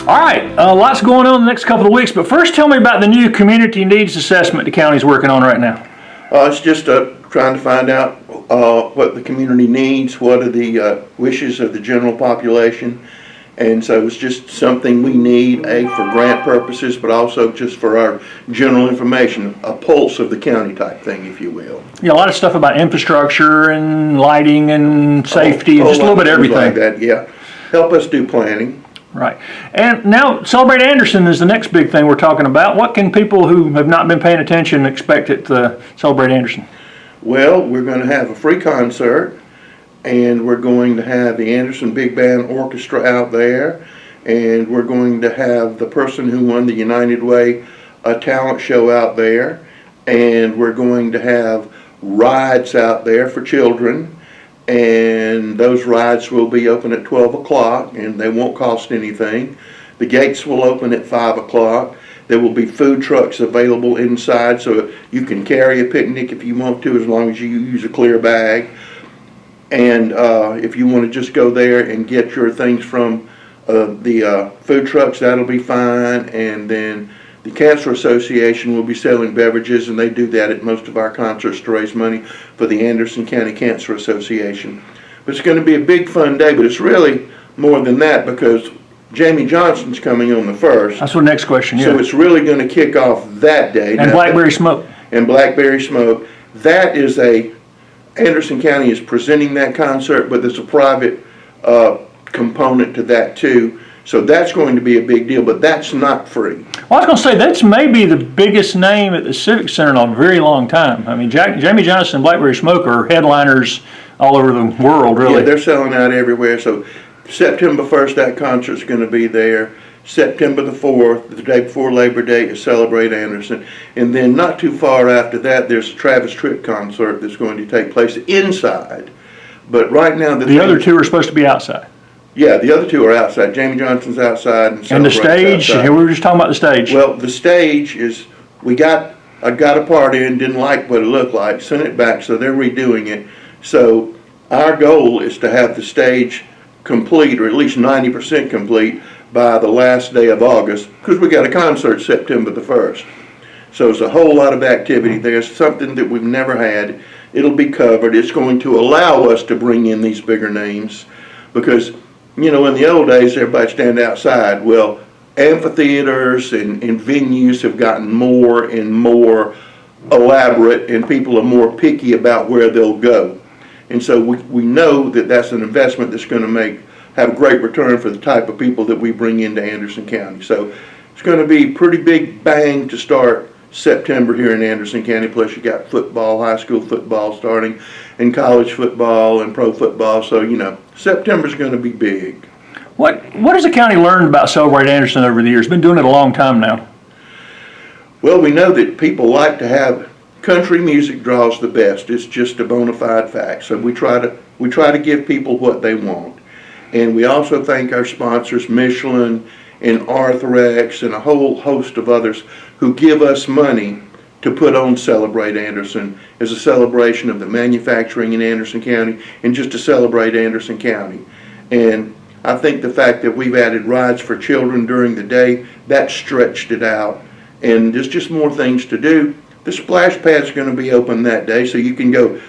All right, lots going on in the next couple of weeks, but first tell me about the new community needs assessment the county's working on right now. It's just trying to find out what the community needs, what are the wishes of the general population. And so it's just something we need, for grant purposes, but also just for our general information, a pulse of the county type thing, if you will. Yeah, a lot of stuff about infrastructure and lighting and safety, just a little bit of everything. Like that, yeah. Help us do planning. Right. And now Celebrate Anderson is the next big thing we're talking about. What can people who have not been paying attention expect at Celebrate Anderson? Well, we're going to have a free concert, and we're going to have the Anderson Big Band Orchestra out there, and we're going to have the person who won the United Way talent show out there, and we're going to have rides out there for children. And those rides will be open at 12 o'clock, and they won't cost anything. The gates will open at 5 o'clock. There will be food trucks available inside, so you can carry a picnic if you want to, as long as you use a clear bag. And if you want to just go there and get your things from the food trucks, that'll be fine. And then the Cancer Association will be selling beverages, and they do that at most of our concerts to raise money for the Anderson County Cancer Association. But it's going to be a big fun day, but it's really more than that, because Jamie Johnson's coming on the 1st. That's the next question, yeah. So it's really going to kick off that day. And Blackberry Smoke. And Blackberry Smoke. That is Anderson County is presenting that concert, but there's a private component to that too. So that's going to be a big deal, but that's not free. Well, I was going to say, that's maybe the biggest name at the Civic Center in a very long time. I mean, Jamie Johnson and Blackberry Smoke are headliners all over the world, really. Yeah, they're selling out everywhere. So September 1st, that concert's going to be there. September the 4th, the day before Labor Day, is Celebrate Anderson. And then not too far after that, there's a Travis Tritt concert that's going to take place inside. But right now... The other two are supposed to be outside. Yeah, the other two are outside. Jamie Johnson's outside. And the stage, we were just talking about the stage. Well, the stage is, I got a part in, didn't like what it looked like, sent it back, so they're redoing it. So our goal is to have the stage complete, or at least 90% complete, by the last day of August, because we got a concert September the 1st. So it's a whole lot of activity there. It's something that we've never had. It'll be covered. It's going to allow us to bring in these bigger names, because in the old days, everybody stand outside. Well, amphitheaters and venues have gotten more and more elaborate, and people are more picky about where they'll go. And so we know that that's an investment that's going to have a great return for the type of people that we bring into Anderson County. So it's going to be pretty big bang to start September here in Anderson County. Plus you got football, high school football starting, and college football and pro football. So, September's going to be big. What has the county learned about Celebrate Anderson over the years? Been doing it a long time now. Well, we know that people like to have country music draws the best. It's just a bona fide fact. So we try to give people what they want. And we also thank our sponsors, Michelin and Arthrex and a whole host of others who give us money to put on Celebrate Anderson as a celebration of the manufacturing in Anderson County and just to celebrate Anderson County. And I think the fact that we've added rides for children during the day, that stretched it out. And there's just more things to do. The splash pad's going to be open that day, so you can go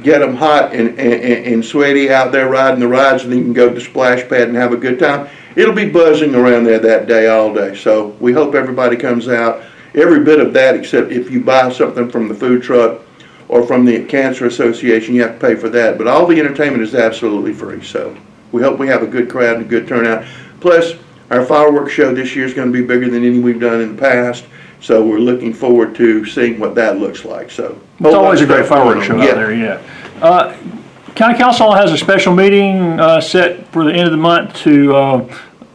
get them hot and sweaty out there riding the rides, and then you can go to the splash pad and have a good time. It'll be buzzing around there that day all day. So we hope everybody comes out. Every bit of that, except if you buy something from the food truck or from the Cancer Association, you have to pay for that. But all the entertainment is absolutely free. So we hope we have a good crowd and a good turnout. Plus, our fireworks show this year is going to be bigger than any we've done in the past. So we're looking forward to seeing what that looks like. So it's always a great fireworks show out there, yeah. County Council has a special meeting set for the end of the month to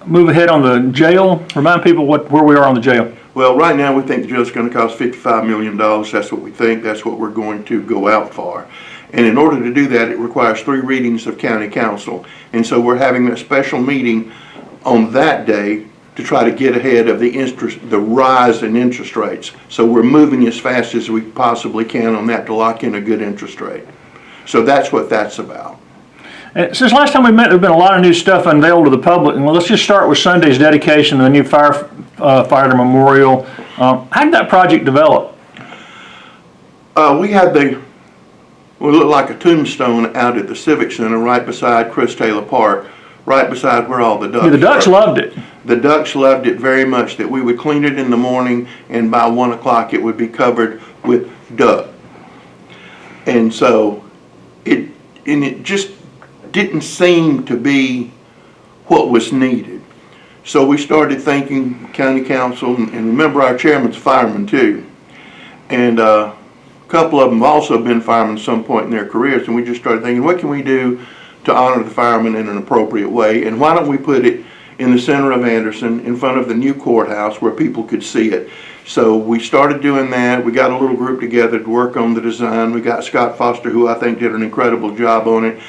move ahead on the jail. Remind people where we are on the jail. Well, right now we think the jail's going to cost $55 million. That's what we think. That's what we're going to go out for. And in order to do that, it requires 3 readings of County Council. And so we're having a special meeting on that day to try to get ahead of the rise in interest rates. So we're moving as fast as we possibly can on that to lock in a good interest rate. So that's what that's about. And since last time we met, there's been a lot of new stuff unveiled to the public. And let's just start with Sunday's dedication of the new firefighter memorial. How did that project develop? We had what looked like a tombstone out at the Civic Center right beside Chris Taylor Park, right beside where all the ducks The ducks loved it. The ducks loved it very much, that we would clean it in the morning, and by 1 o'clock it would be covered with duck. And so it just didn't seem to be what was needed. So we started thinking, county council, and remember our chairman's a fireman too. And a couple of them have also been firemen at some point in their careers, and we just started thinking, what can we do to honor the firemen in an appropriate way? And why don't we put it in the center of Anderson, in front of the new courthouse where people could see it. So we started doing that. We got a little group together to work on the design. We got Scott Foster, who I think did an incredible job on it.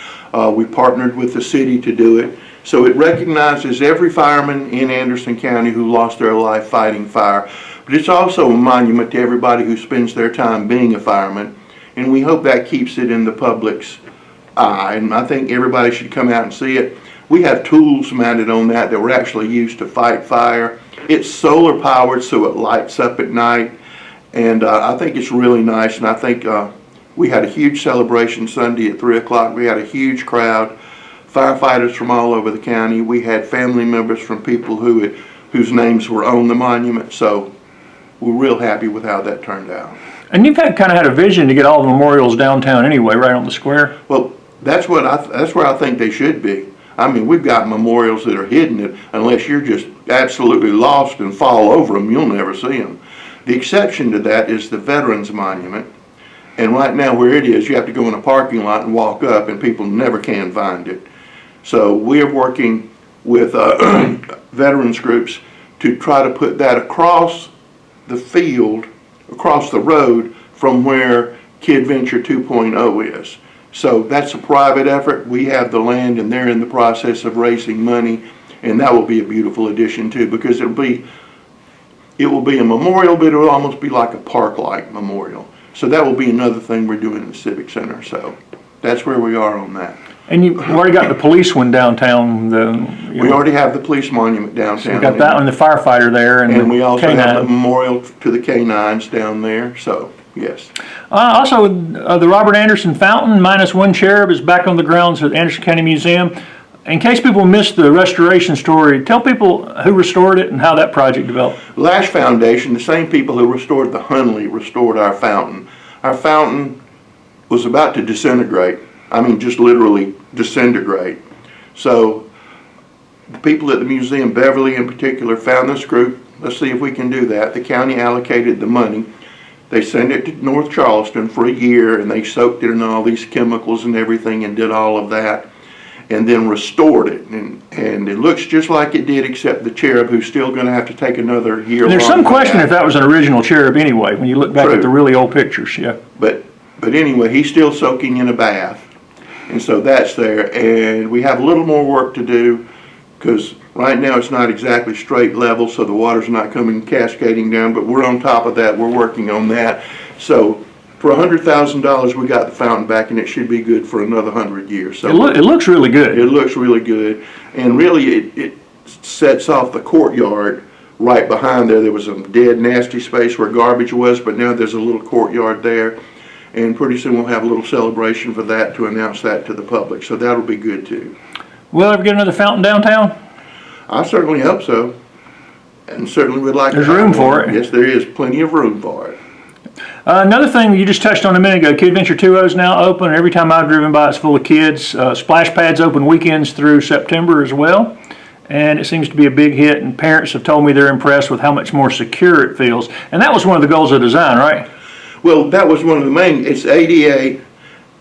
We partnered with the city to do it. So it recognizes every fireman in Anderson County who lost their life fighting fire. But it's also a monument to everybody who spends their time being a fireman. And we hope that keeps it in the public's eye. And I think everybody should come out and see it. We have tools mounted on that were actually used to fight fire. It's solar powered, so it lights up at night. And I think it's really nice. And I think we had a huge celebration Sunday at 3 o'clock. We had a huge crowd, firefighters from all over the county. We had family members from people whose names were on the monument. So we're real happy with how that turned out. And you've kind of had a vision to get all the memorials downtown anyway, right on the square? Well, that's where I think they should be. I mean, we've got memorials that are hidden, unless you're just absolutely lost and fall over them, you'll never see them. The exception to that is the Veterans Monument. And right now where it is, you have to go in a parking lot and walk up, and people never can find it. So we are working with veterans groups to try to put that across the field, across the road from where Kid Venture 2.0 is. So that's a private effort. We have the land, and they're in the process of raising money, and that will be a beautiful addition too, because it will be a memorial, but it will almost be like a park-like memorial. So that will be another thing we're doing in the Civic Center. So that's where we are on that. And you've already got the police one downtown. We already have the police monument downtown. So we got that one, the firefighter there, and we also K9. have the memorial to the K9s down there. So yes. Also, the Robert Anderson Fountain, minus one cherub, is back on the grounds at Anderson County Museum. In case people missed the restoration story, tell people who restored it and how that project developed. Lash Foundation, the same people who restored the Hunley, restored our fountain. Our fountain was about to disintegrate. I mean, just literally disintegrate. So the people at the museum, Beverly in particular, found this group. Let's see if we can do that. The county allocated the money. They sent it to North Charleston for a year, and they soaked it in all these chemicals and everything and did all of that, and then restored it. And it looks just like it did, except the cherub, who's still going to have to take another year. And there's some question if that was an original cherub anyway, when you look back at the really old pictures. Yeah. But anyway, he's still soaking in a bath. And so that's there. And we have a little more work to do, because right now it's not exactly straight level, so the water's not coming cascading down, but we're on top of that. We're working on that. So for $100,000, we got the fountain back, and it should be good for another 100 years. So it looks really good. It looks really good. And really, it sets off the courtyard right behind there. There was a dead, nasty space where garbage was, but now there's a little courtyard there. And pretty soon we'll have a little celebration for that to announce that to the public. So that'll be good too. Will ever get another fountain downtown? I certainly hope so. And certainly would like There's to. room for it. Yes, there is plenty of room for it. Another thing you just touched on a minute ago, Kid Venture 2.0 is now open. Every time I've driven by, it's full of kids. Splash Pad's open weekends through September as well. And it seems to be a big hit, and parents have told me they're impressed with how much more secure it feels. And that was one of the goals of design, right? Well, that was one of the main. It's ADA,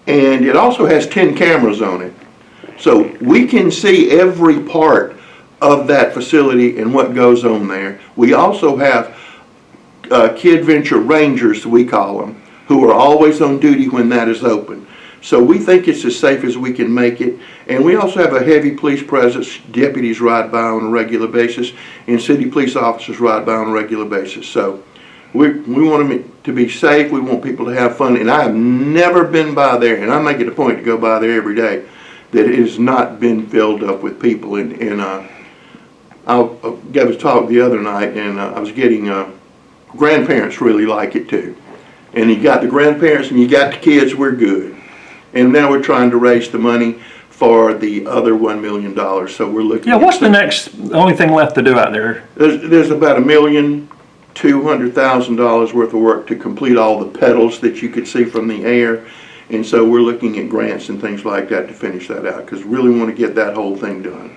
and it also has 10 cameras on it. So we can see every part of that facility and what goes on there. We also have Kid Venture Rangers, we call them, who are always on duty when that is open. So we think it's as safe as we can make it. And we also have a heavy police presence. Deputies ride by on a regular basis, and city police officers ride by on a regular basis. So we want them to be safe. We want people to have fun. And I have never been by there, and I make it a point to go by there every day, that it has not been filled up with people. And I gave a talk the other night, and I was getting grandparents really like it too. And you got the grandparents and you got the kids, we're good. And now we're trying to raise the money for the other $1 million. So we're looking. Yeah, what's the only thing left to do out there? There's about $1,200,000 worth of work to complete all the pedals that you could see from the air. And so we're looking at grants and things like that to finish that out, because we really want to get that whole thing done.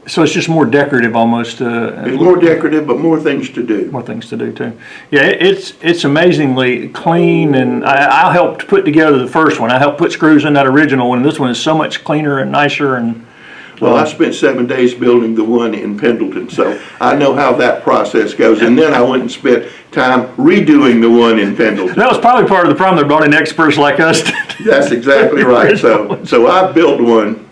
So it's just more decorative almost. It's more decorative, but more things to do. More things to do too. Yeah, it's amazingly clean, and I helped put together the first one. I helped put screws in that original one, and this one is so much cleaner and nicer. And well, I spent 7 days building the one in Pendleton, so I know how that process goes. And then I went and spent time redoing the one in Pendleton. That was probably part of the problem. They brought in experts like us. That's exactly right. So I built one.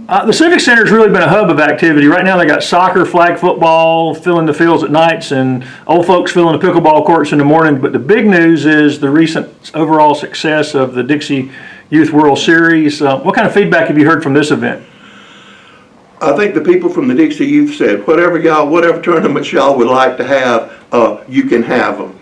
The Civic Center's really been a hub of activity. Right now they got soccer, flag football, filling the fields at nights, and old folks filling the pickleball courts in the morning. But the big news is the recent overall success of the Dixie Youth World Series. What kind of feedback have you heard from this event? I think the people from the Dixie Youth said, whatever tournaments y'all would like to have, you can have them.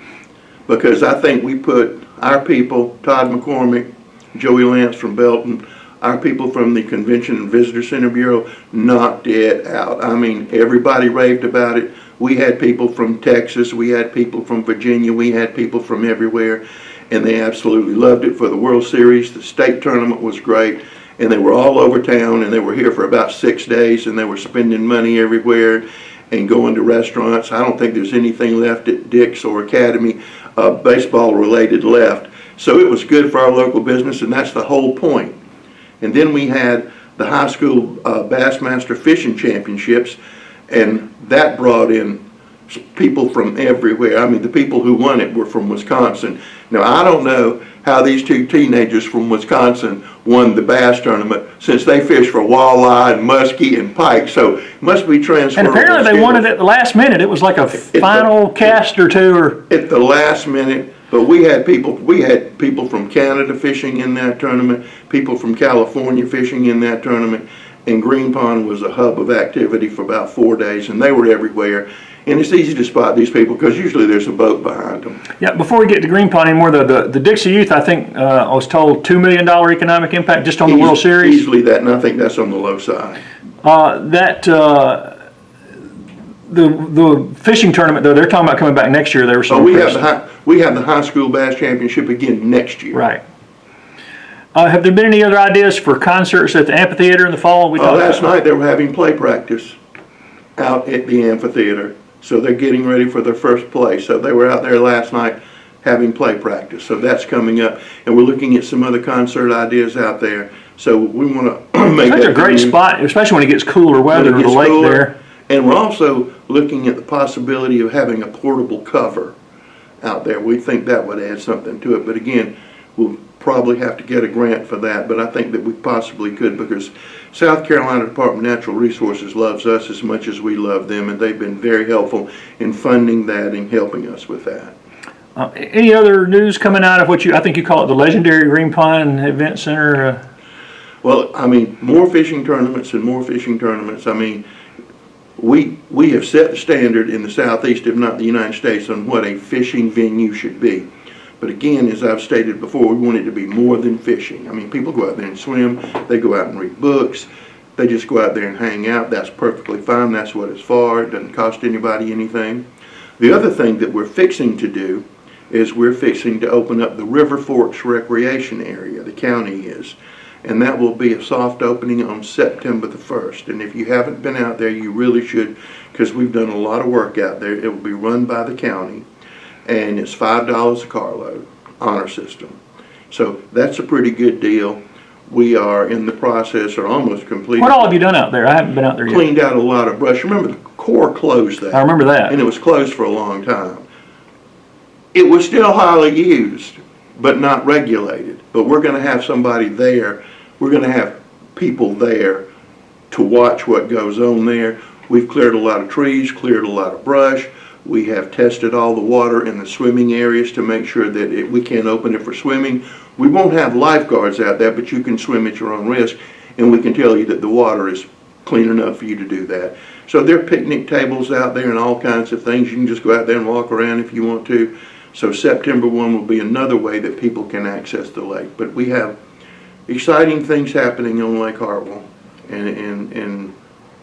Because I think we put our people, Todd McCormick, Joey Lance from Belton, our people from the Convention and Visitor Center Bureau knocked it out. I mean, everybody raved about it. We had people from Texas, we had people from Virginia, we had people from everywhere, and they absolutely loved it. For the World Series, the state tournament was great, and they were all over town, and they were here for about 6 days, and they were spending money everywhere and going to restaurants. I don't think there's anything left at Dick's or Academy, baseball related, left. So it was good for our local business, and that's the whole point. And then we had the high school Bassmaster Fishing Championships, and that brought in people from everywhere. I mean, the people who won it were from Wisconsin. Now, I don't know how these two teenagers from Wisconsin won the bass tournament, since they fish for walleye and muskie and pike, so it must be transferable. And apparently they won it at the last minute. It was like a final cast or two. Or at the last minute. But we had people from Canada fishing in that tournament, people from California fishing in that tournament, and Green Pond was a hub of activity for about 4 days, and they were everywhere. And it's easy to spot these people because usually there's a boat behind them. Yeah, before we get to Green Pond anymore, the Dixie Youth, I think I was told $2 million economic impact just on the World Series. Easily that, and I think that's on the low side. The fishing tournament, though, they're talking about coming back next year. They were so we have the high school bass championship again next year. Right. Have there been any other ideas for concerts at the amphitheater in the fall? Last night they were having play practice out at the amphitheater, so they're getting ready for their first play. So they were out there last night having play practice. So that's coming up, and we're looking at some other concert ideas out there. So we want to make that a great spot, especially when it gets cooler weather or the lake there. And we're also looking at the possibility of having a portable cover out there. We think that would add something to it. But again, we'll probably have to get a grant for that. But I think that we possibly could, because South Carolina Department of Natural Resources loves us as much as we love them. And they've been very helpful in funding that and helping us with that. Any other news coming out of what I think you call it the legendary Green Pond Event Center? Well, I mean, more fishing tournaments and more fishing tournaments. I mean, we have set the standard in the Southeast, if not the United States, on what a fishing venue should be. But again, as I've stated before, we want it to be more than fishing. I mean, people go out there and swim, they go out and read books, they just go out there and hang out. That's perfectly fine. That's what it's for. It doesn't cost anybody anything. The other thing that we're fixing to do is we're fixing to open up the River Forks Recreation Area, the county is. And that will be a soft opening on September the 1st. And if you haven't been out there, you really should, because we've done a lot of work out there. It will be run by the county, and it's $5 a carload, honor system. So that's a pretty good deal. We are in the process, or almost completed. What all have you done out there? I haven't been out there yet. Cleaned out a lot of brush. Remember, the Corps closed that. I remember that. And it was closed for a long time. It was still highly used, but not regulated. But we're going to have somebody there. We're going to have people there to watch what goes on there. We've cleared a lot of trees, cleared a lot of brush. We have tested all the water in the swimming areas to make sure that we can't open it for swimming. We won't have lifeguards out there, but you can swim at your own risk. and we can tell you that the water is clean enough for you to do that. So there are picnic tables out there and all kinds of things. You can just go out there and walk around if you want to. So September 1 will be another way that people can access the lake. But we have exciting things happening on Lake Hartwell, and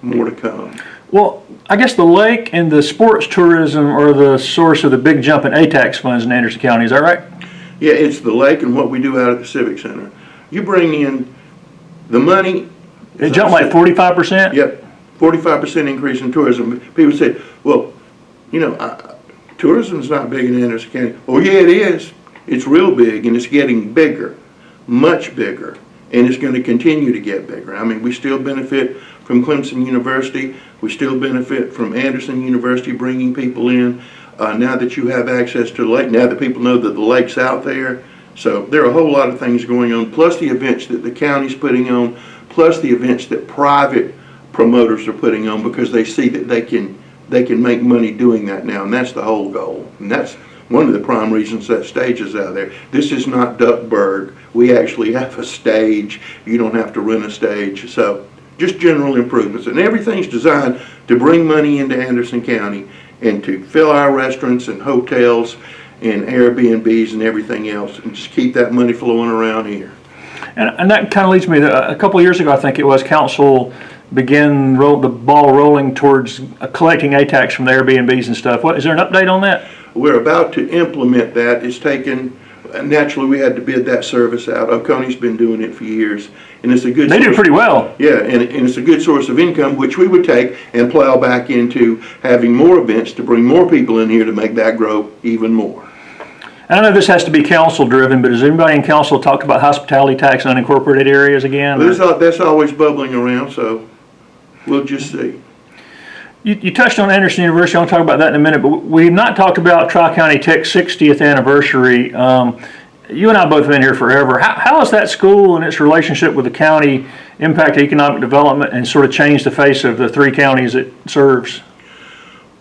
more to come. Well, I guess the lake and the sports tourism are the source of the big jump in ATAX funds in Anderson County, is that right? Yeah, it's the lake and what we do out at the Civic Center. You bring in the money. It jumped like 45%? Yep, 45% increase in tourism. People say, well, you know, tourism's not big in Anderson County. Oh yeah, it is. It's real big, and it's getting bigger, much bigger, and it's going to continue to get bigger. I mean, we still benefit from Clemson University. We still benefit from Anderson University bringing people in. Now that you have access to the lake, now that people know that the lake's out there. So there are a whole lot of things going on, plus the events that the county's putting on, plus the events that private promoters are putting on, because they see that they can make money doing that now, and that's the whole goal. And that's one of the prime reasons that stage is out there. This is not Duckburg. We actually have a stage. You don't have to rent a stage. So just general improvements, and everything's designed to bring money into Anderson County and to fill our restaurants and hotels and Airbnbs and everything else, and just keep that money flowing around here. And that kind of leads me to, a couple of years ago, I think it was, council began the ball rolling towards collecting ATAX from the Airbnbs and stuff. Is there an update on that? We're about to implement that. It's taken, naturally we had to bid that service out. Oconee's been doing it for years, and it's a good They do pretty well. Yeah, and it's a good source of income, which we would take and plow back into having more events to bring more people in here to make that grow even more. I know this has to be council driven, but has anybody in council talked about hospitality tax in unincorporated areas again? That's always bubbling around, so we'll just see. You touched on Anderson University. I'll talk about that in a minute, but we've not talked about Tri-County Tech's 60th anniversary. You and I both have been here forever. How has that school and its relationship with the county impacted economic development and sort of changed the face of the three counties it serves?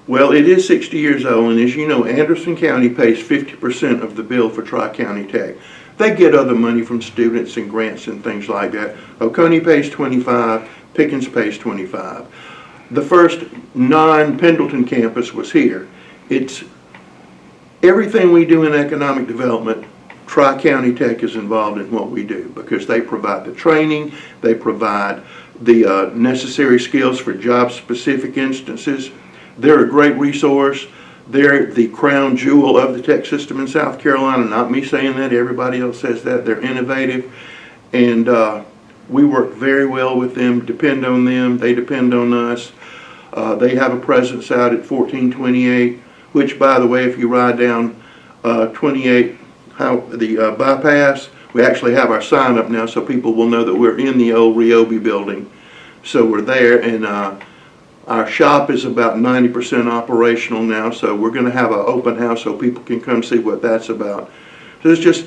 Well, it is 60 years old, and as you know, Anderson County pays 50% of the bill for Tri-County Tech. They get other money from students and grants and things like that. Oconee pays 25, Pickens pays 25. The first non-Pendleton campus was here. It's everything we do in economic development. Tri-County Tech is involved in what we do, because they provide the training, they provide the necessary skills for job-specific instances. They're a great resource. They're the crown jewel of the tech system in South Carolina. Not me saying that, everybody else says that. They're innovative, and we work very well with them, depend on them, they depend on us. They have a presence out at 1428, which, by the way, if you ride down 28, the bypass, we actually have our sign up now so people will know that we're in the old Ryobi building. So we're there, and our shop is about 90% operational now, so we're going to have an open house so people can come see what that's about. So there's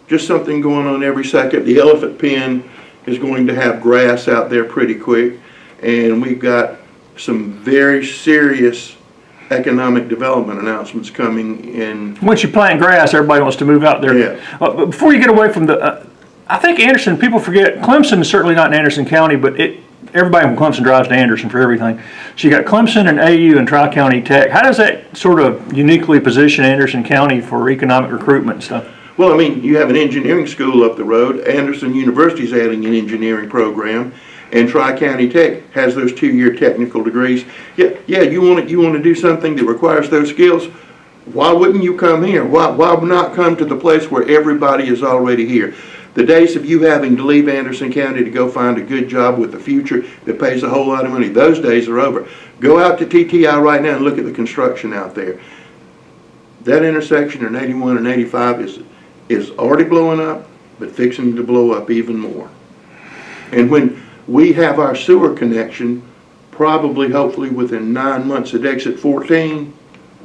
just something going on every second. The elephant pen is going to have grass out there pretty quick, and we've got some very serious economic development announcements coming in. Once you plant grass, everybody wants to move out there. Yeah. But before you get away from the, I think Anderson, people forget, Clemson is certainly not in Anderson County, but everybody from Clemson drives to Anderson for everything. So you got Clemson and AU and Tri-County Tech. How does that sort of uniquely position Anderson County for economic recruitment and stuff? Well, I mean, you have an engineering school up the road. Anderson University is adding an engineering program, and Tri-County Tech has those 2-year technical degrees. Yeah, you want to do something that requires those skills. Why wouldn't you come here? Why not come to the place where everybody is already here? The days of you having to leave Anderson County to go find a good job with a future that pays a whole lot of money, those days are over. Go out to TTI right now and look at the construction out there. That intersection in 81 and 85 is already blowing up, but fixing to blow up even more. And when we have our sewer connection, probably hopefully within 9 months at exit 14,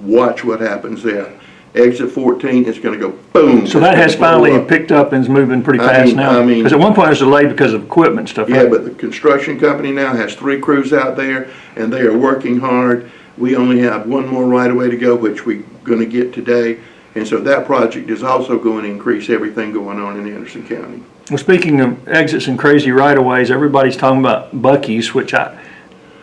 watch what happens there. Exit 14 is going to go boom. So that has finally picked up and is moving pretty fast now? Because at one point it was delayed because of equipment and stuff. Yeah, right? But the construction company now has 3 crews out there, and they are working hard. We only have one more right away to go, which we're going to get today. And so that project is also going to increase everything going on in Anderson County. Well, speaking of exits and crazy right-of-ways, everybody's talking about Buc-ee's, which I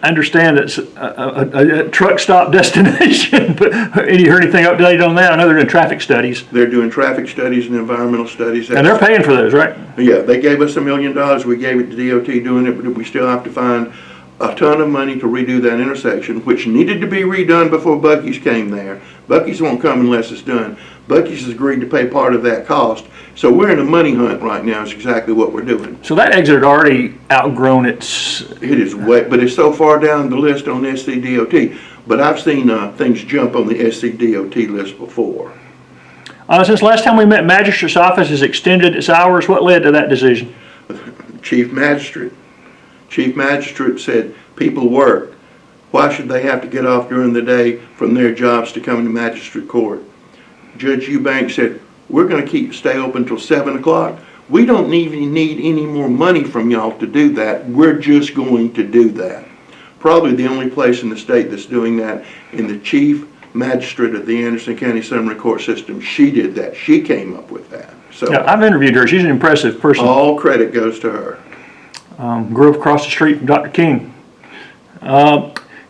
understand it's a truck stop destination, but you heard anything updated on that? I know they're doing traffic studies. They're doing traffic studies and environmental studies. And they're paying for those, right? Yeah, they gave us $1 million. We gave it to DOT doing it, but we still have to find a ton of money to redo that intersection, which needed to be redone before Buc-ee's came there. Buc-ee's won't come unless it's done. Buc-ee's has agreed to pay part of that cost. So we're in a money hunt right now is exactly what we're doing. So that exit had already outgrown its... It is way, but it's so far down the list on SCDOT. But I've seen things jump on the SCDOT list before. Since last time we met, Magistrate's Office has extended its hours. What led to that decision? Chief Magistrate said, people work. Why should they have to get off during the day from their jobs to come to magistrate court? Judge Eubanks said, we're going to stay open until 7 o'clock. We don't even need any more money from y'all to do that. We're just going to do that. Probably the only place in the state that's doing that. And the chief magistrate of the Anderson County Summary Court System, she did that. She came up with that. So yeah, I've interviewed her. She's an impressive person. All credit goes to her. Grew up across the street from Dr. King.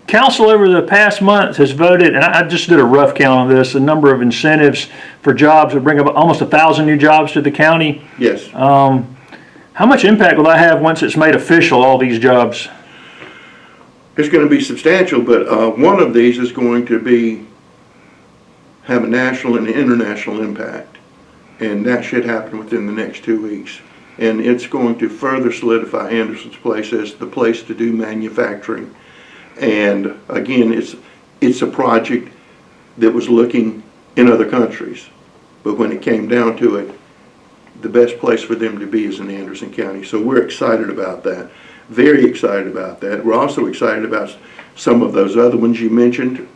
Council over the past month has voted, and I just did a rough count on this, a number of incentives for jobs would bring up almost 1,000 new jobs to the county. Yes. How much impact will that have once it's made official, all these jobs? It's going to be substantial, but one of these is going to have a national and international impact, and that should happen within the next 2 weeks. And it's going to further solidify Anderson's place as the place to do manufacturing. And again, it's a project that was looking in other countries, but when it came down to it, the best place for them to be is in Anderson County. So we're excited about that, very excited about that. We're also excited about some of those other ones you mentioned.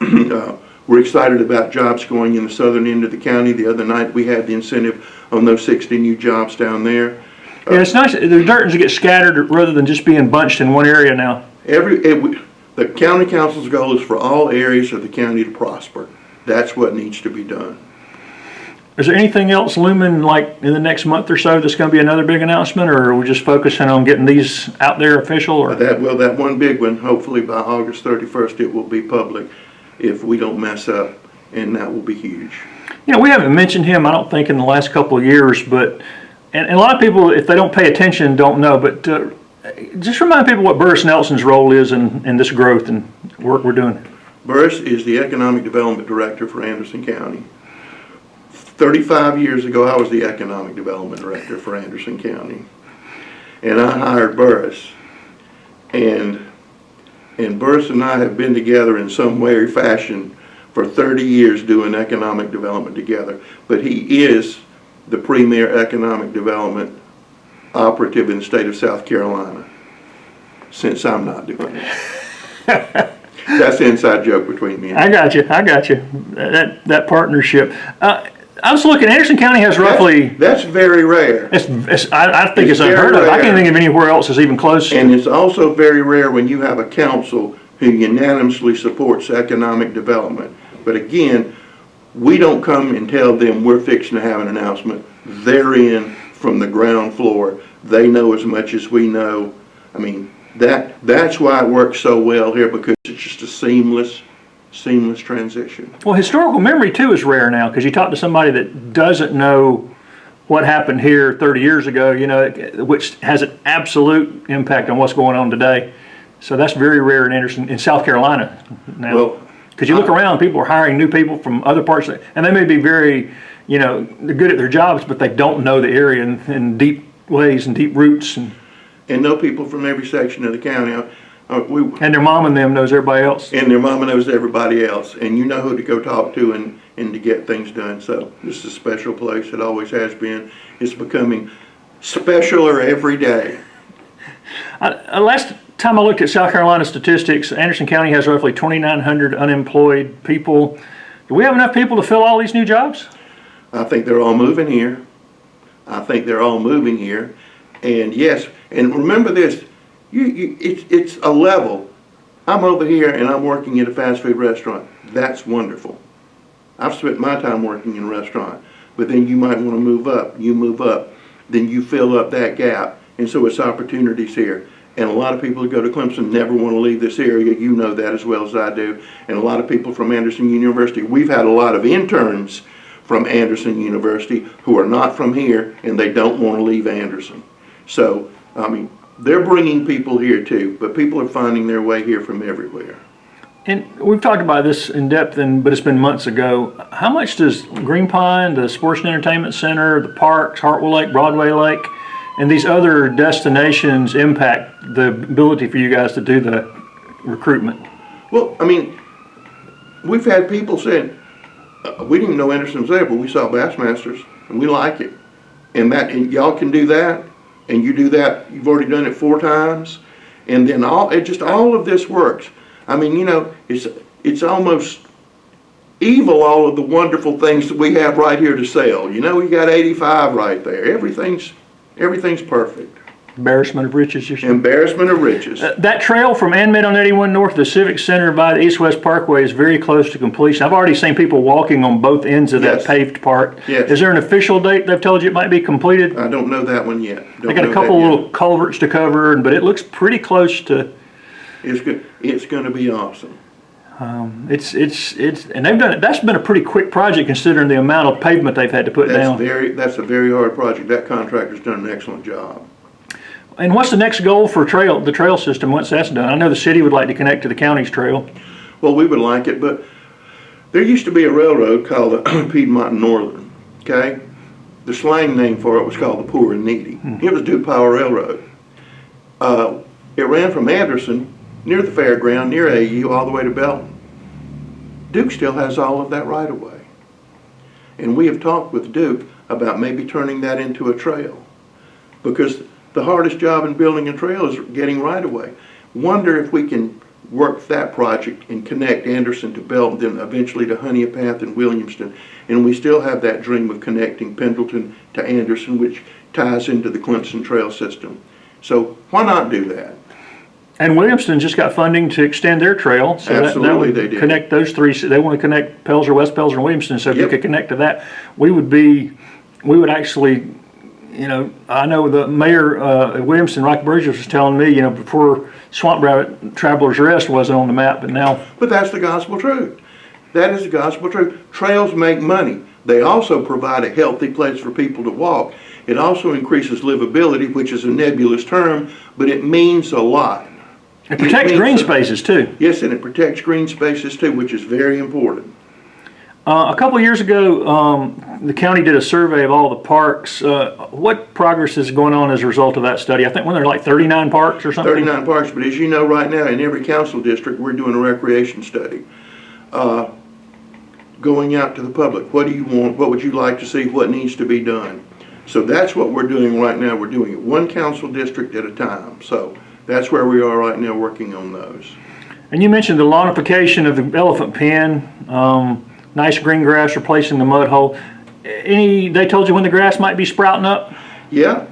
We're excited about jobs going in the southern end of the county. The other night we had the incentive on those 60 new jobs down there. Yeah, it's nice. The dirt get scattered rather than just being bunched in one area now. The county council's goal is for all areas of the county to prosper. That's what needs to be done. Is there anything else looming like in the next month or so that's going to be another big announcement, or are we just focusing on getting these out there official? Or that one big one, hopefully by August 31st it will be public if we don't mess up, and that will be huge. You know, we haven't mentioned him, I don't think, in the last couple of years, but and a lot of people, if they don't pay attention, don't know, but just remind people what Burris Nelson's role is in this growth and work we're doing. Burris is the Economic Development Director for Anderson County. 35 years ago, I was the Economic Development Director for Anderson County. And I hired Burris. And Burris and I have been together in some way or fashion for 30 years doing economic development together. But he is the premier economic development operative in the state of South Carolina, since I'm not doing it. That's the inside joke between me and I got you. That partnership. I was looking, Anderson County has roughly... That's very rare. I think it's unheard of. I can't think of anywhere else that's even close. And it's also very rare when you have a council who unanimously supports economic development. But again, we don't come and tell them we're fixing to have an announcement. They're in from the ground floor. They know as much as we know. I mean, that's why it works so well here, because it's just a seamless transition. Well, historical memory too is rare now, because you talk to somebody that doesn't know what happened here 30 years ago, you know, which has an absolute impact on what's going on today. So that's very rare in South Carolina now. Well, because you look around, people are hiring new people from other parts, and they may be very, you know, they're good at their jobs, but they don't know the area in deep ways and deep roots. And know people from every section of the county. And their mom and them knows everybody else. And their mama knows everybody else. And you know who to go talk to and to get things done. So this is a special place. It always has been. It's becoming specialer every day. Last time I looked at South Carolina statistics, Anderson County has roughly 2,900 unemployed people. Do we have enough people to fill all these new jobs? I think they're all moving here. And yes, and remember this, it's a level. I'm over here and I'm working at a fast food restaurant. That's wonderful. I've spent my time working in a restaurant, but then you might want to move up, then you fill up that gap. And so it's opportunities here. And a lot of people who go to Clemson never want to leave this area. You know that as well as I do. And a lot of people from Anderson University. We've had a lot of interns from Anderson University who are not from here, and they don't want to leave Anderson. So, I mean, they're bringing people here too, but people are finding their way here from everywhere. And we've talked about this in depth, but it's been months ago. How much does Green Pine, the Sports and Entertainment Center, the parks, Hartwell Lake, Broadway Lake, and these other destinations impact the ability for you guys to do the recruitment? Well, I mean, we've had people saying, we didn't even know Anderson was there, but we saw Bassmasters, and we like it. And y'all can do that, and you do that, you've already done it 4 times, and then all of this works. I mean, you know, it's almost evil, all of the wonderful things that we have right here to sell. You know, we got 85 right there. Everything's perfect. Embarrassment of riches, you said? Embarrassment of riches. That trail from Anmid on 81 North to the Civic Center by the East-West Parkway is very close to completion. I've already seen people walking on both ends of that paved part. Yes. Is there an official date they've told you it might be completed? I don't know that one yet. They got a couple little culverts to cover, but it looks pretty close to. It's going to be awesome. And they've done it. That's been a pretty quick project considering the amount of pavement they've had to put down. That's a very hard project. That contractor's done an excellent job. And what's the next goal for the trail system once that's done? I know the city would like to connect to the county's trail. Well, we would like it, but there used to be a railroad called the Piedmont and Northern. Okay, the slang name for it was called the Poor and Needy. It was Duke Power Railroad. It ran from Anderson, near the fairground, near AU, all the way to Belton. Duke still has all of that right of way. And we have talked with Duke about maybe turning that into a trail, because the hardest job in building a trail is getting right of way. Wonder if we can work that project and connect Anderson to Belton, then eventually to Honeypath and Williamston. And we still have that dream of connecting Pendleton to Anderson, which ties into the Clemson Trail system. So why not do that? And Williamston just got funding to extend their trail. So Absolutely, that would they did. Connect those 3. They want to connect Pelzer, West Pelzer, and Williamston. So if you could connect to that, we would actually, you know, I know the mayor of Williamston, Rocky Burgess, was telling me, you know, before Swamp Rabbit Traveler's Rest wasn't on the map, but now. But that's the gospel truth. That is the gospel truth. Trails make money. They also provide a healthy place for people to walk. It also increases livability, which is a nebulous term, but it means a lot. It protects green spaces too. Yes, and it protects green spaces too, which is very important. A couple of years ago, the county did a survey of all the parks. What progress is going on as a result of that study? I think there are like 39 parks or something. 39 parks, but as you know right now, in every council district, we're doing a recreation study. Going out to the public. What do you want? What would you like to see? What needs to be done? So that's what we're doing right now. We're doing it one council district at a time. So that's where we are right now, working on those. And you mentioned the lawnification of the elephant pen. Nice green grass replacing the mud hole. They told you when the grass might be sprouting up? Yeah,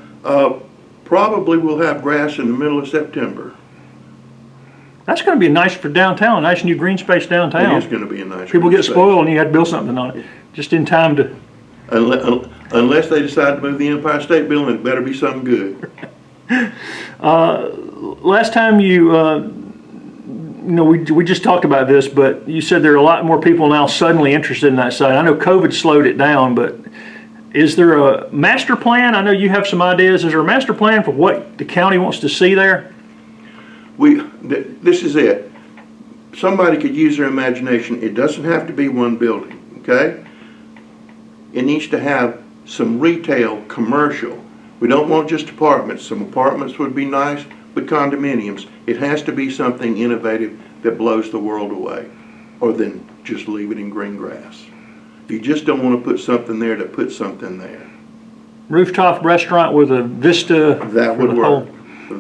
probably we'll have grass in the middle of September. That's going to be nice for downtown, a nice new green space downtown. It is going to be a nice People green get space. spoiled and you have to build something on it, just in time to. Unless they decide to move the Empire State Building, it better be something good. Last time we just talked about this, but you said there are a lot more people now suddenly interested in that site. I know COVID slowed it down, but is there a master plan? I know you have some ideas. Is there a master plan for what the county wants to see there? This is it. Somebody could use their imagination. It doesn't have to be one building, okay? It needs to have some retail, commercial. We don't want just apartments. Some apartments would be nice, but condominiums. It has to be something innovative that blows the world away, or then just leave it in green grass. You just don't want to put something there to put something there. Rooftop restaurant with a vista. That would work.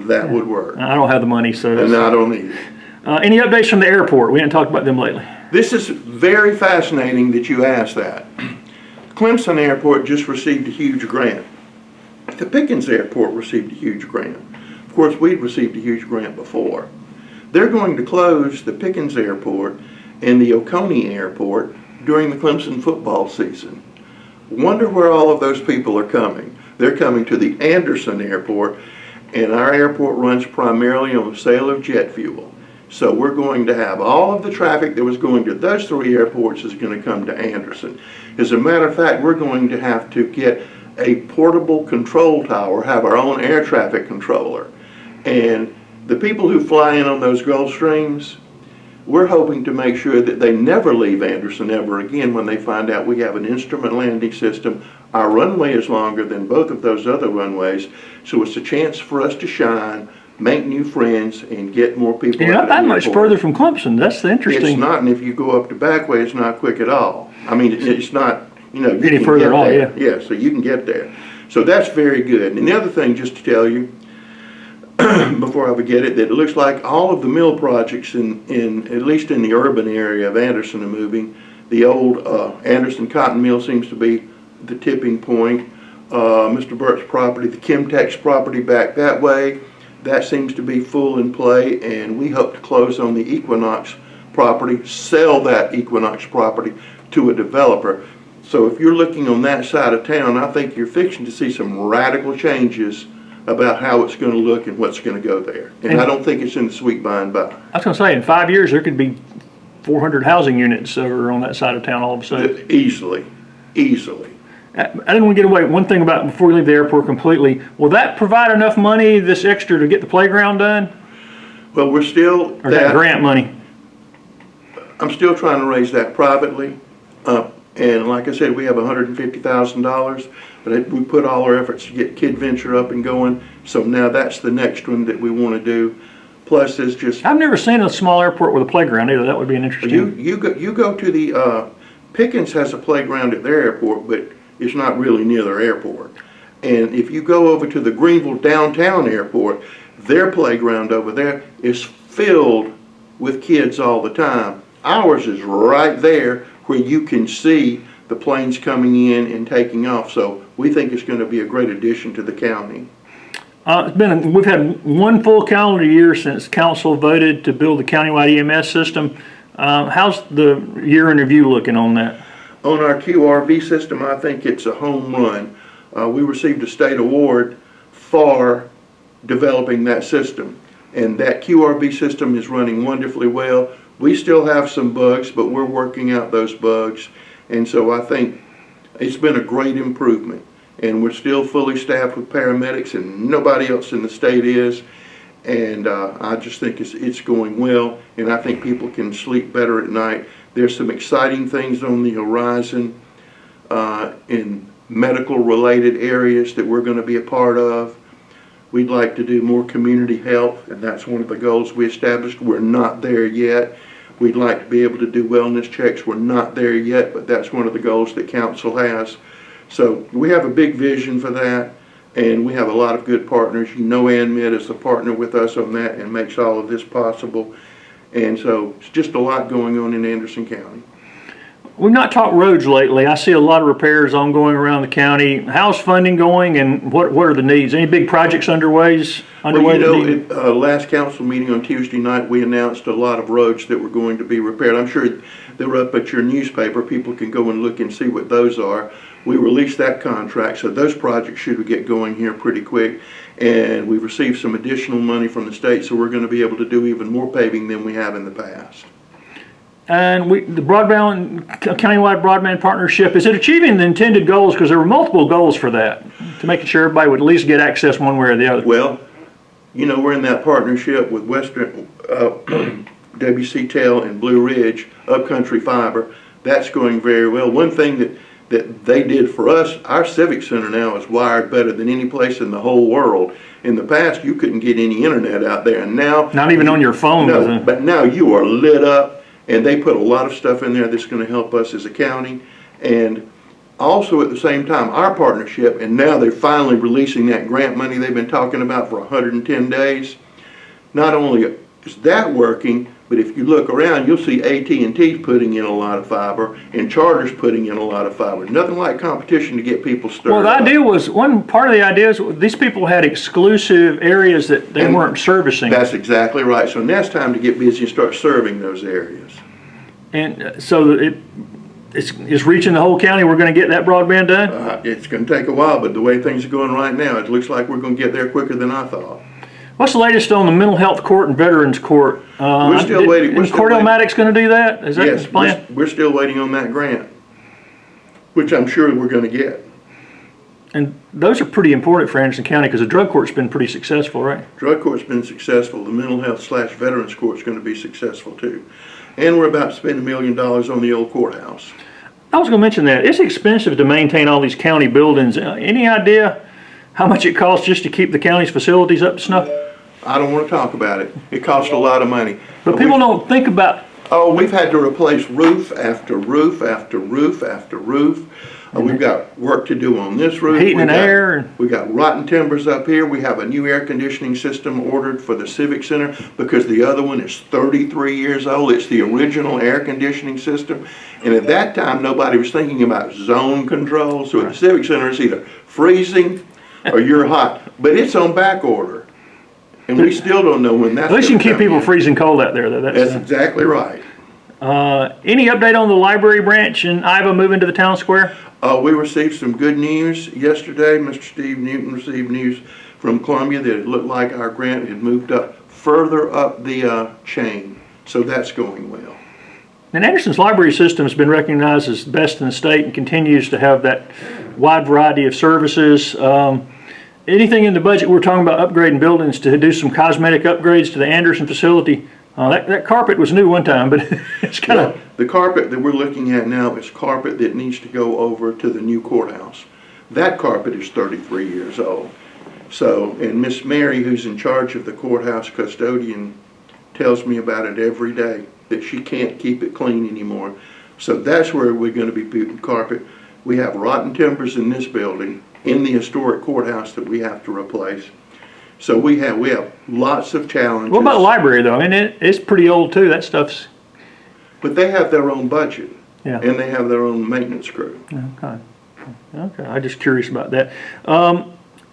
That would work. I don't have the money, so. And I don't either. Any updates from the airport? We haven't talked about them lately. This is very fascinating that you asked that. Clemson Airport just received a huge grant. The Pickens Airport received a huge grant. Of course, we'd received a huge grant before. They're going to close the Pickens Airport and the Oconee Airport during the Clemson football season. Wonder where all of those people are coming. They're coming to the Anderson Airport, and our airport runs primarily on the sale of jet fuel. So we're going to have all of the traffic that was going to those three airports is going to come to Anderson. As a matter of fact, we're going to have to get a portable control tower, have our own air traffic controller. And the people who fly in on those Gulfstreams, we're hoping to make sure that they never leave Anderson ever again when they find out we have an instrument landing system. Our runway is longer than both of those other runways, so it's a chance for us to shine, make new friends, and get more people. You're not that much further from Clemson. That's the interesting. It's not, and if you go up the back way, it's not quick at all. I mean, it's not, you know, any further at all, yeah. Yeah, so you can get there. So that's very good. And the other thing, just to tell you, before I forget it, that it looks like all of the mill projects in at least in the urban area of Anderson are moving. The old Anderson Cotton Mill seems to be the tipping point. Mr. Burt's property, the Chemtex property back that way, that seems to be full in play, and we hope to close on the Equinox property, sell that Equinox property to a developer. So if you're looking on that side of town, I think you're fixing to see some radical changes about how it's going to look and what's going to go there. And I don't think it's in the sweet by and by. I was going to say, in 5 years, there could be 400 housing units that are on that side of town all of a sudden. Easily. I didn't want to get away. One thing about before we leave the airport completely, will that provide enough money, this extra, to get the playground done? Well, we're still... Or that grant money? I'm still trying to raise that privately. And like I said, we have $150,000, but we put all our efforts to get Kid Venture up and going. So now that's the next one that we want to do. Plus, it's just... I've never seen a small airport with a playground either. That would be an interesting... You go to the... Pickens has a playground at their airport, but it's not really near their airport. And if you go over to the Greenville downtown airport, their playground over there is filled with kids all the time. Ours is right there where you can see the planes coming in and taking off. So we think it's going to be a great addition to the county. We've had one full calendar year since council voted to build the countywide EMS system. How's the year in review looking on that? On our QRV system, I think it's a home run. We received a state award for developing that system. And that QRV system is running wonderfully well. We still have some bugs, but we're working out those bugs. And so I think it's been a great improvement. And we're still fully staffed with paramedics, and nobody else in the state is. And I just think it's going well, and I think people can sleep better at night. There's some exciting things on the horizon in medical related areas that we're going to be a part of. We'd like to do more community health, and that's one of the goals we established. We're not there yet. We'd like to be able to do wellness checks. We're not there yet, but that's one of the goals that council has. So we have a big vision for that. And we have a lot of good partners. You know, ANMID is a partner with us on that and makes all of this possible. And so it's just a lot going on in Anderson County. We've not talked roads lately. I see a lot of repairs ongoing around the county. How's funding going, and what are the needs? Any big projects underway? Well, you know, last council meeting on Tuesday night, we announced a lot of roads that were going to be repaired. I'm sure they're up at your newspaper. People can go and look and see what those are. We released that contract, so those projects should get going here pretty quick. And we've received some additional money from the state, so we're going to be able to do even more paving than we have in the past. And the broadband, countywide broadband partnership, is it achieving the intended goals? Because there were multiple goals for that, to make sure everybody would at least get access one way or the other. Well, you know, we're in that partnership with Western WCTEL and Blue Ridge, Upcountry Fiber. That's going very well. One thing that they did for us, our Civic Center now is wired better than any place in the whole world. In the past, you couldn't get any internet out there, and now... Not even on your phone. No, but now you are lit up. And they put a lot of stuff in there that's going to help us as a county. And also at the same time, our partnership, and now they're finally releasing that grant money they've been talking about for 110 days. Not only is that working, but if you look around, you'll see AT&T putting in a lot of fiber and Charter's putting in a lot of fiber. Nothing like competition to get people started. Well, the idea was, one part of the idea is these people had exclusive areas that they weren't servicing. That's exactly right. So now it's time to get busy and start serving those areas. And so it's reaching the whole county. We're going to get that broadband done? It's going to take a while, but the way things are going right now, it looks like we're going to get there quicker than I thought. What's the latest on the mental health court and veterans court? We're still waiting. Is Cordell Maddox going to do that? Is that the plan? Yes, we're still waiting on that grant, which I'm sure we're going to get. And those are pretty important for Anderson County because the drug court's been pretty successful, right? Drug court's been successful. The mental health / veterans court's going to be successful too. And we're about to spend $1 million on the old courthouse. I was going to mention that. It's expensive to maintain all these county buildings. Any idea how much it costs just to keep the county's facilities up to snuff? I don't want to talk about it. It costs a lot of money. But people don't think about... Oh, we've had to replace roof after roof after roof after roof. We've got work to do on this roof. Heating and air. We got rotten timbers up here. We have a new air conditioning system ordered for the Civic Center because the other one is 33 years old. It's the original air conditioning system. And at that time, nobody was thinking about zone control. So at the Civic Center, it's either freezing or you're hot. But it's on back order. And we still don't know when that's At least you can keep people in. freezing cold out there, though. That's exactly right. Any update on the library branch in Iva moving to the town square? We received some good news yesterday. Mr. Steve Newton received news from Columbia that it looked like our grant had moved up further up the chain. So that's going well. And Anderson's library system has been recognized as best in the state and continues to have that wide variety of services. Anything in the budget, we're talking about upgrading buildings to do some cosmetic upgrades to the Anderson facility. That carpet was new one time, but it's kind of... The carpet that we're looking at now is carpet that needs to go over to the new courthouse. That carpet is 33 years old. So, and Miss Mary, who's in charge of the courthouse custodian, tells me about it every day, that she can't keep it clean anymore. So that's where we're going to be putting carpet. We have rotten timbers in this building, in the historic courthouse that we have to replace. So we have lots of challenges. What about the library, though? I mean, it's pretty old, too. That stuff's... But they have their own budget. Yeah. And they have their own maintenance crew. Okay. I'm just curious about that.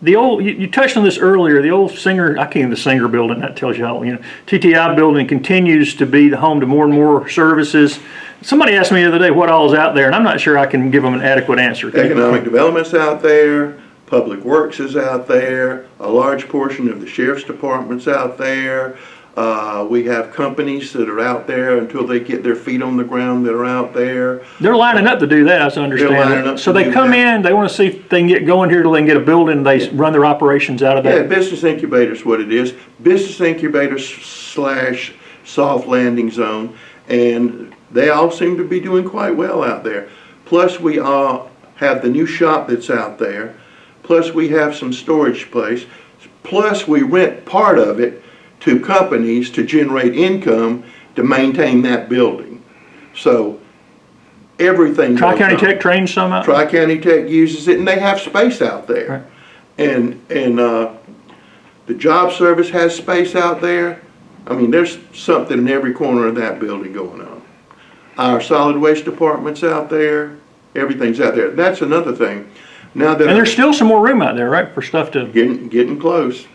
The old, you touched on this earlier, the old Singer, I can't even the Singer building, that tells you how, TTI building continues to be the home to more and more services. Somebody asked me the other day what all is out there, and I'm not sure I can give them an adequate answer. Economic development's out there, Public Works is out there, a large portion of the Sheriff's Department's out there. We have companies that are out there until they get their feet on the ground that are out there. They're lining up to do that, as I understand it. So they come in, they want to see if they can get going here till they can get a building, and they run their operations out of that. Yeah, business incubator is what it is. Business incubator / soft landing zone, and they all seem to be doing quite well out there. Plus we all have the new shop that's out there. Plus we have some storage place. Plus we rent part of it to companies to generate income to maintain that building. So everything. Tri-County Tech trains some out? Tri-County Tech uses it, and they have space out there. Right. And the job service has space out there. I mean, there's something in every corner of that building going on. Our solid waste department's out there. Everything's out there. That's another thing. Now that and there's still some more room out there, right, for stuff to... Getting close.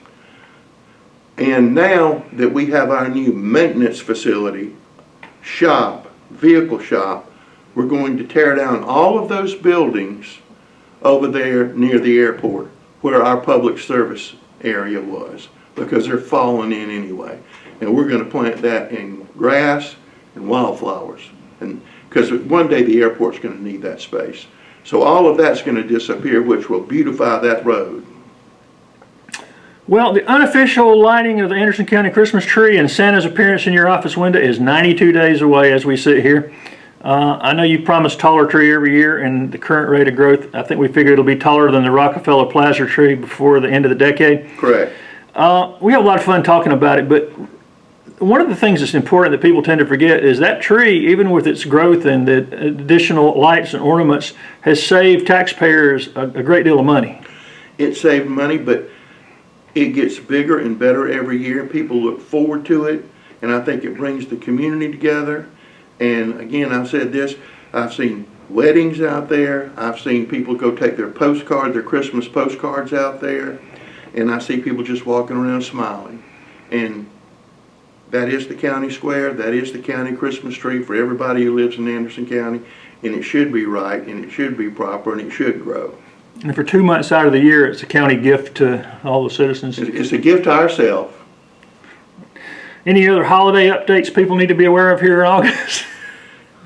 And now that we have our new maintenance facility, shop, vehicle shop, we're going to tear down all of those buildings over there near the airport where our public service area was, because they're falling in anyway. And we're going to plant that in grass and wildflowers, and because one day the airport's going to need that space. So all of that's going to disappear, which will beautify that road. Well, the unofficial lighting of the Anderson County Christmas tree and Santa's appearance in your office window is 92 days away as we sit here. I know you promise taller tree every year, and the current rate of growth, I think we figure it'll be taller than the Rockefeller Plaza tree before the end of the decade. Correct. We have a lot of fun talking about it, but one of the things that's important that people tend to forget is that tree, even with its growth and the additional lights and ornaments, has saved taxpayers a great deal of money. It saved money, but it gets bigger and better every year. People look forward to it, and I think it brings the community together. And again, I've said this, I've seen weddings out there. I've seen people go take their postcards, their Christmas postcards out there, and I see people just walking around smiling. And that is the county square. That is the county Christmas tree for everybody who lives in Anderson County. and it should be right, and it should be proper, and it should grow. And for 2 months out of the year, it's a county gift to all the citizens. It's a gift to ourselves. Any other holiday updates people need to be aware of here in August?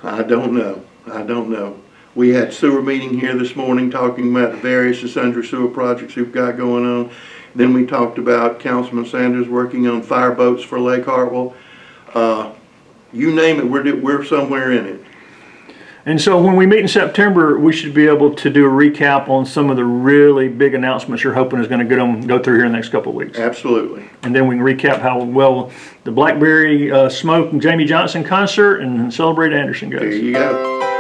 I don't know. We had sewer meeting here this morning talking about the various and sundry sewer projects we've got going on. Then we talked about Councilman Sanders working on fire boats for Lake Hartwell. You name it, we're somewhere in it. And so when we meet in September, we should be able to do a recap on some of the really big announcements you're hoping is going to go through here in the next couple of weeks. Absolutely. And then we can recap how well the Blackberry Smoke and Jamie Johnson concert and Celebrate Anderson goes. There you go.